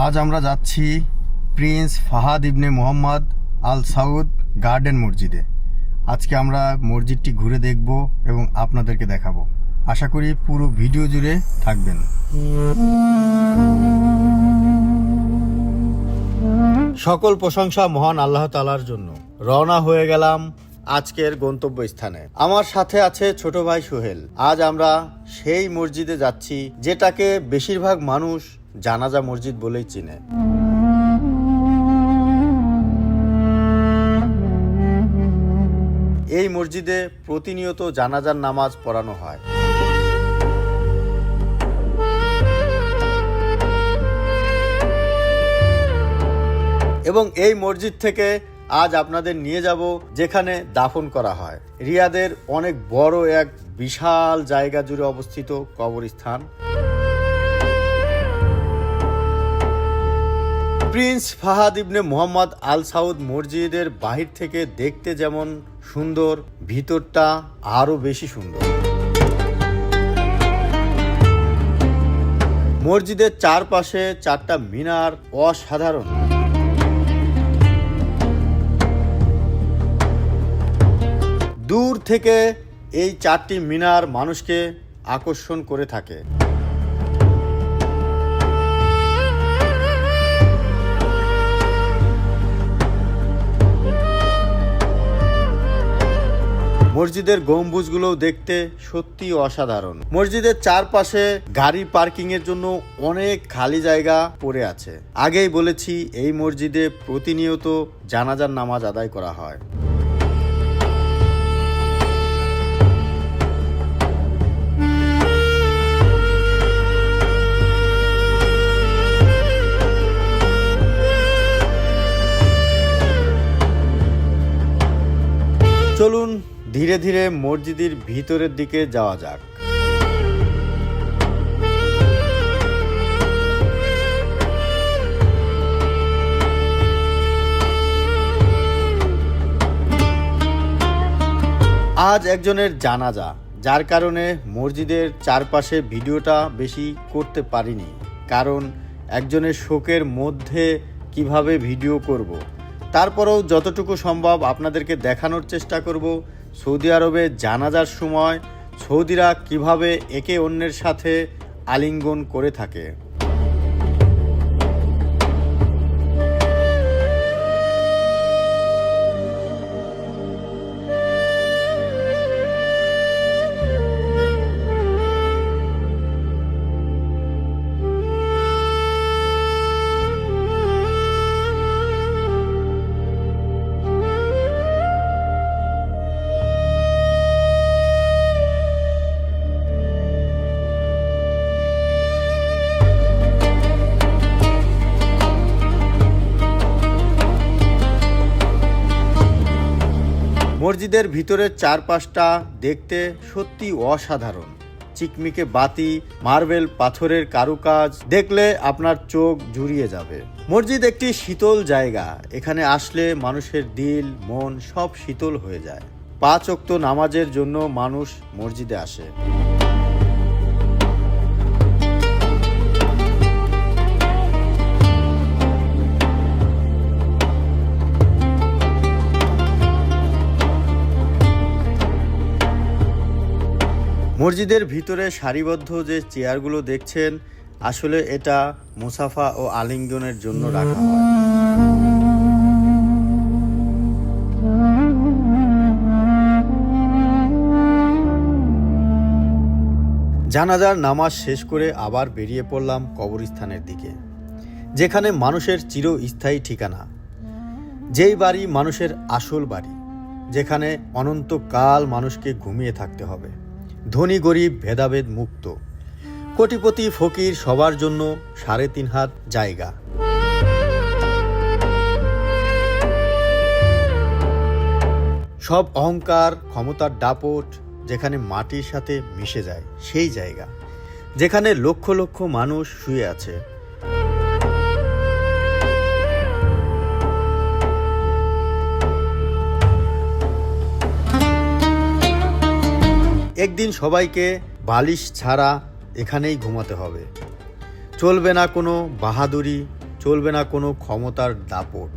আজ আমরা যাচ্ছি প্রিন্স ফাহাদ ইবনে মোহাম্মদ আল সাউদ গার্ডেন মসজিদে। আজকে আমরা মসজিদটি ঘুরে দেখব এবং আপনাদেরকে দেখাবো। আশা করি পুরো ভিডিও জুড়ে থাকবেন। সকল প্রশংসা মহান আল্লাহ তাআলার জন্য। রওনা হয়ে গেলাম আজকের গন্তব্যস্থানে। আমার সাথে আছে ছোট ভাই সোহেল। আজ আমরা সেই মসজিদে যাচ্ছি যেটাকে বেশিরভাগ মানুষ জানাজা মসজিদ বলেই চিনে। এই মসজিদে প্রতিনিয়ত জানাজার নামাজ পড়ানো হয়। এবং এই মসজিদ থেকে আজ আপনাদের নিয়ে যাব যেখানে দাফন করা হয়। রিয়াদের অনেক বড় এক বিশাল জায়গা জুড়ে অবস্থিত কবরস্থান। প্রিন্স ফাহাদ ইবনে মোহাম্মদ আল সাউদ মসজিদের বাহির থেকে দেখতে যেমন সুন্দর, ভিতরটা আরো বেশি সুন্দর। মসজিদের চারপাশে চারটা মিনার অসাধারণ। দূর থেকে এই চারটি মিনার মানুষকে আকর্ষণ করে থাকে। মসজিদের গম্বুজগুলো দেখতে সত্যি অসাধারণ। মসজিদের চারপাশে গাড়ি পার্কিং এর জন্য অনেক খালি জায়গা পড়ে আছে। আগেই বলেছি এই মসজিদে প্রতিনিয়ত জানাজার নামাজ আদায় করা হয়। চলুন ধীরে ধীরে মসজিদের ভিতরের দিকে যাওয়া যাক। আজ একজনের জানাজা, যার কারণে মসজিদের চারপাশে ভিডিওটা বেশি করতে পারিনি, কারণ একজনের শোকের মধ্যে কিভাবে ভিডিও করব। তারপরেও যতটুকু সম্ভব আপনাদেরকে দেখানোর চেষ্টা করব সৌদি আরবে জানাজার সময় সৌদিরা কিভাবে একে অন্যের সাথে আলিঙ্গন করে থাকে। মসজিদের ভিতরের চারপাশটা দেখতে সত্যি অসাধারণ। চিকমিকে বাতি, মার্বেল পাথরের কারুকাজ দেখলে আপনার চোখ জুড়িয়ে যাবে। মসজিদ একটি শীতল জায়গা। এখানে আসলে মানুষের দিল মন সব শীতল হয়ে যায়। 5 ওয়াক্ত নামাজের জন্য মানুষ মসজিদে আসে। মসজিদের ভিতরে সারিবদ্ধ যে চেয়ারগুলো দেখছেন, আসলে এটা মুসাফা ও আলিঙ্গনের জন্য রাখা হয়। জানাজার নামাজ শেষ করে আবার বেরিয়ে পড়লাম কবরস্থানের দিকে, যেখানে মানুষের চিরস্থায়ী ঠিকানা। যেই বাড়ি মানুষের আসল বাড়ি, যেখানে অনন্তকাল মানুষকে ঘুমিয়ে থাকতে হবে। ধনী গরিব ভেদাভেদ মুক্ত, কোটিপতি ফকির সবার জন্য 3.5 হাত জায়গা। সব অহংকার ক্ষমতার দাপট যেখানে মাটির সাথে মিশে যায়, সেই জায়গা যেখানে লক্ষ লক্ষ মানুষ শুয়ে আছে। একদিন সবাইকে বালিশ ছাড়া এখানেই ঘুমাতে হবে। চলবে না কোনো বাহাদুরি, চলবে না কোনো ক্ষমতার দাপট।